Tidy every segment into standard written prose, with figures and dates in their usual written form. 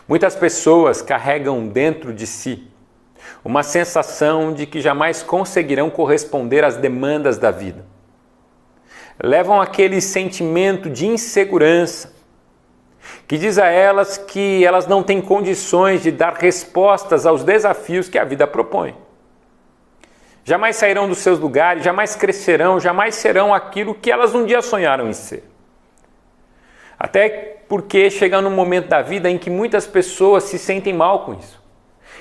Muitas pessoas carregam dentro de si uma sensação de que jamais conseguirão corresponder às demandas da vida. Levam aquele sentimento de insegurança que diz a elas que elas não têm condições de dar respostas aos desafios que a vida propõe. Jamais sairão dos seus lugares, jamais crescerão, jamais serão aquilo que elas um dia sonharam em ser. Até porque chega num momento da vida em que muitas pessoas se sentem mal com isso.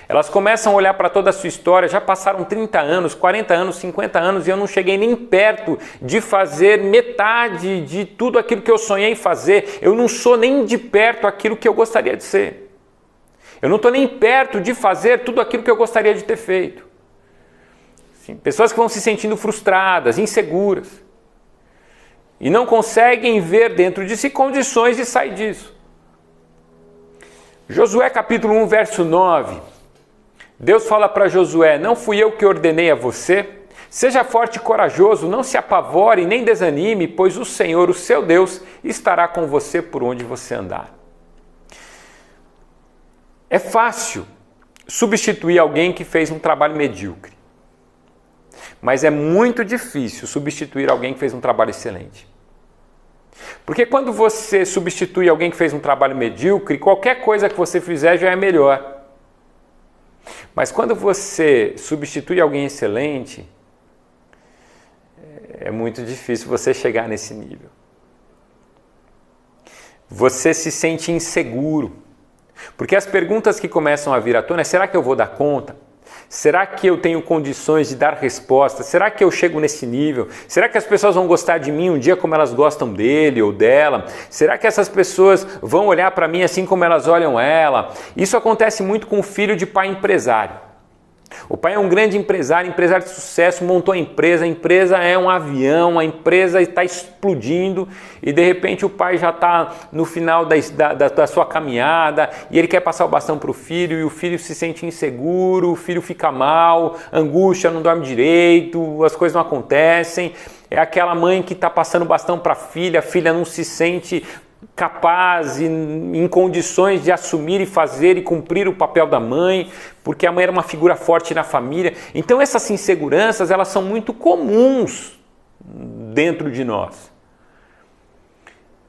Elas começam a olhar para toda a sua história, já passaram 30 anos, 40 anos, 50 anos e eu não cheguei nem perto de fazer metade de tudo aquilo que eu sonhei fazer. Eu não sou nem de perto aquilo que eu gostaria de ser. Eu não estou nem perto de fazer tudo aquilo que eu gostaria de ter feito. Sim, pessoas que vão se sentindo frustradas, inseguras e não conseguem ver dentro de si condições de sair disso. Josué capítulo 1, verso 9. Deus fala para Josué: não fui eu que ordenei a você? Seja forte e corajoso, não se apavore nem desanime, pois o Senhor, o seu Deus, estará com você por onde você andar. É fácil substituir alguém que fez um trabalho medíocre, mas é muito difícil substituir alguém que fez um trabalho excelente. Porque quando você substitui alguém que fez um trabalho medíocre, qualquer coisa que você fizer já é melhor. Mas quando você substitui alguém excelente, é muito difícil você chegar nesse nível. Você se sente inseguro, porque as perguntas que começam a vir à tona é: será que eu vou dar conta? Será que eu tenho condições de dar resposta? Será que eu chego nesse nível? Será que as pessoas vão gostar de mim um dia como elas gostam dele ou dela? Será que essas pessoas vão olhar para mim assim como elas olham ela? Isso acontece muito com o filho de pai empresário. O pai é um grande empresário de sucesso, montou a empresa é um avião, a empresa está explodindo e de repente o pai já está no final da sua caminhada e ele quer passar o bastão para o filho e o filho se sente inseguro, o filho fica mal, angústia, não dorme direito, as coisas não acontecem. É aquela mãe que está passando o bastão para a filha não se sente capaz e em condições de assumir e fazer e cumprir o papel da mãe, porque a mãe era uma figura forte na família. Então essas inseguranças, elas são muito comuns dentro de nós.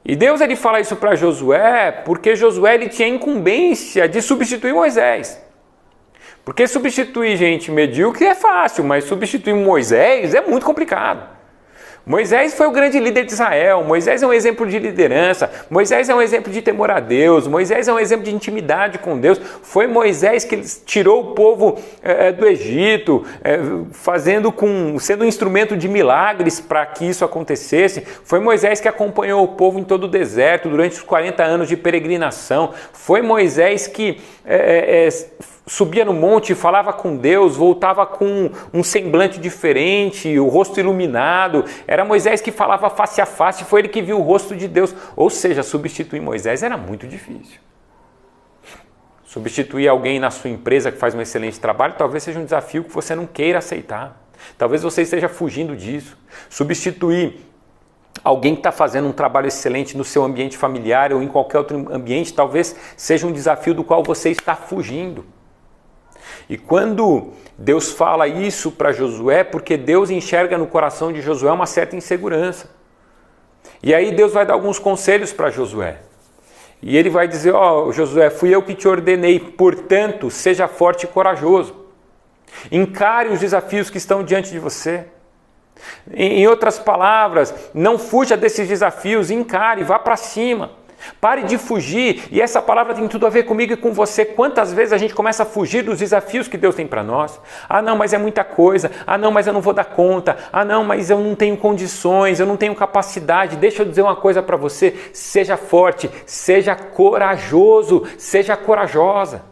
E Deus ele fala isso para Josué, porque Josué ele tinha a incumbência de substituir Moisés. Porque substituir gente medíocre é fácil, mas substituir Moisés é muito complicado. Moisés foi o grande líder de Israel, Moisés é um exemplo de liderança, Moisés é um exemplo de temor a Deus, Moisés é um exemplo de intimidade com Deus. Foi Moisés que tirou o povo do Egito, sendo um instrumento de milagres para que isso acontecesse. Foi Moisés que acompanhou o povo em todo o deserto durante os 40 anos de peregrinação. Foi Moisés que subia no monte, falava com Deus, voltava com um semblante diferente, o rosto iluminado. Era Moisés que falava face a face, foi ele que viu o rosto de Deus. Ou seja, substituir Moisés era muito difícil. Substituir alguém na sua empresa que faz um excelente trabalho talvez seja um desafio que você não queira aceitar. Talvez você esteja fugindo disso. Substituir alguém que está fazendo um trabalho excelente no seu ambiente familiar ou em qualquer outro ambiente talvez seja um desafio do qual você está fugindo. E quando Deus fala isso para Josué, porque Deus enxerga no coração de Josué uma certa insegurança. E aí Deus vai dar alguns conselhos para Josué. E ele vai dizer: Josué, fui eu que te ordenei, portanto, seja forte e corajoso. Encare os desafios que estão diante de você. Em outras palavras, não fuja desses desafios, encare, vá para cima. Pare de fugir, e essa palavra tem tudo a ver comigo e com você. Quantas vezes a gente começa a fugir dos desafios que Deus tem para nós? Ah não, mas é muita coisa. Ah não, mas eu não vou dar conta. Ah não, mas eu não tenho condições, eu não tenho capacidade. Deixa eu dizer uma coisa para você: seja forte, seja corajoso, seja corajosa.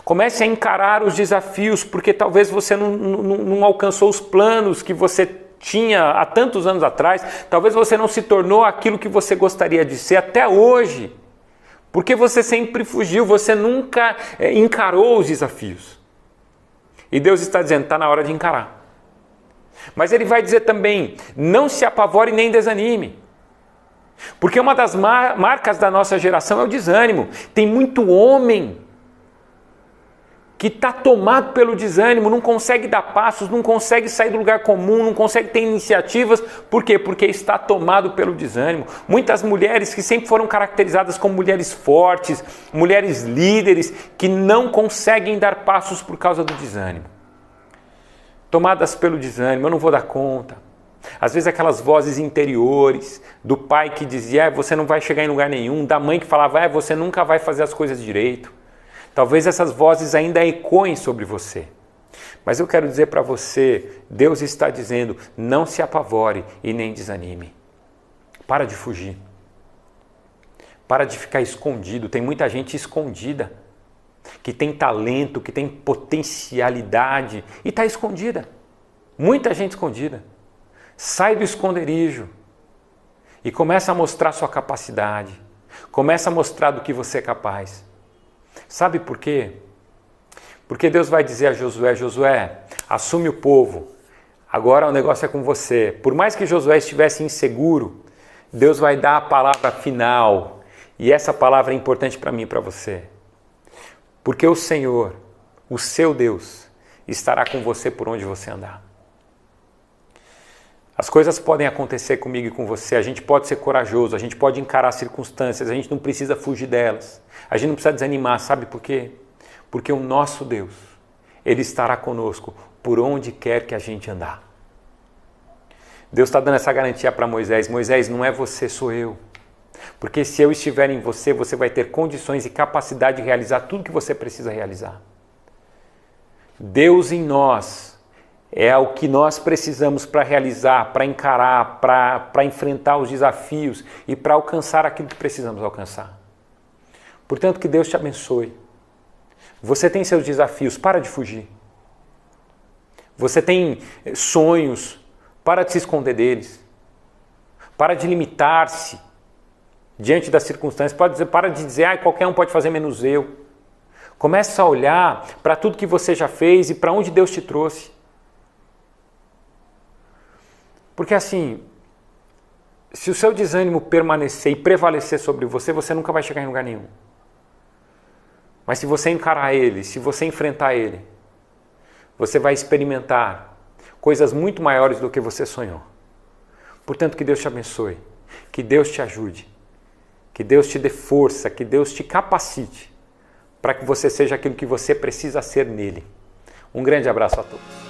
Comece a encarar os desafios, porque talvez você não alcançou os planos que você tinha há tantos anos atrás. Talvez você não se tornou aquilo que você gostaria de ser até hoje, porque você sempre fugiu, você nunca encarou os desafios. E Deus está dizendo: está na hora de encarar. Mas Ele vai dizer também: não se apavore nem desanime. Porque uma das marcas da nossa geração é o desânimo. Tem muito homem que está tomado pelo desânimo, não consegue dar passos, não consegue sair do lugar comum, não consegue ter iniciativas. Por quê? Porque está tomado pelo desânimo. Muitas mulheres que sempre foram caracterizadas como mulheres fortes, mulheres líderes, que não conseguem dar passos por causa do desânimo. Tomadas pelo desânimo, eu não vou dar conta. Às vezes aquelas vozes interiores do pai que dizia, você não vai chegar em lugar nenhum, da mãe que falava, você nunca vai fazer as coisas direito. Talvez essas vozes ainda ecoem sobre você. Mas eu quero dizer para você, Deus está dizendo, não se apavore e nem desanime. Para de fugir. Para de ficar escondido. Tem muita gente escondida, que tem talento, que tem potencialidade e está escondida. Muita gente escondida. Sai do esconderijo e começa a mostrar sua capacidade. Começa a mostrar do que você é capaz. Sabe por quê? Porque Deus vai dizer a Josué, Josué, assume o povo, agora o negócio é com você. Por mais que Josué estivesse inseguro, Deus vai dar a palavra final, e essa palavra é importante para mim e para você. Porque o Senhor, o seu Deus, estará com você por onde você andar. As coisas podem acontecer comigo e com você, a gente pode ser corajoso, a gente pode encarar as circunstâncias, a gente não precisa fugir delas, a gente não precisa desanimar, sabe por quê? Porque o nosso Deus, Ele estará conosco por onde quer que a gente andar. Deus está dando essa garantia para Moisés, Moisés, não é você, sou eu. Porque se eu estiver em você, você vai ter condições e capacidade de realizar tudo que você precisa realizar. Deus em nós é o que nós precisamos para realizar, para encarar, para enfrentar os desafios e para alcançar aquilo que precisamos alcançar. Portanto, que Deus te abençoe. Você tem seus desafios, para de fugir. Você tem sonhos, para de se esconder deles. Para de limitar-se diante das circunstâncias. Para de dizer, qualquer um pode fazer menos eu. Começa a olhar para tudo que você já fez e para onde Deus te trouxe. Porque assim, se o seu desânimo permanecer e prevalecer sobre você, você nunca vai chegar em lugar nenhum. Mas se você encarar ele, se você enfrentar ele, você vai experimentar coisas muito maiores do que você sonhou. Portanto, que Deus te abençoe, que Deus te ajude, que Deus te dê força, que Deus te capacite para que você seja aquilo que você precisa ser nele. Um grande abraço a todos.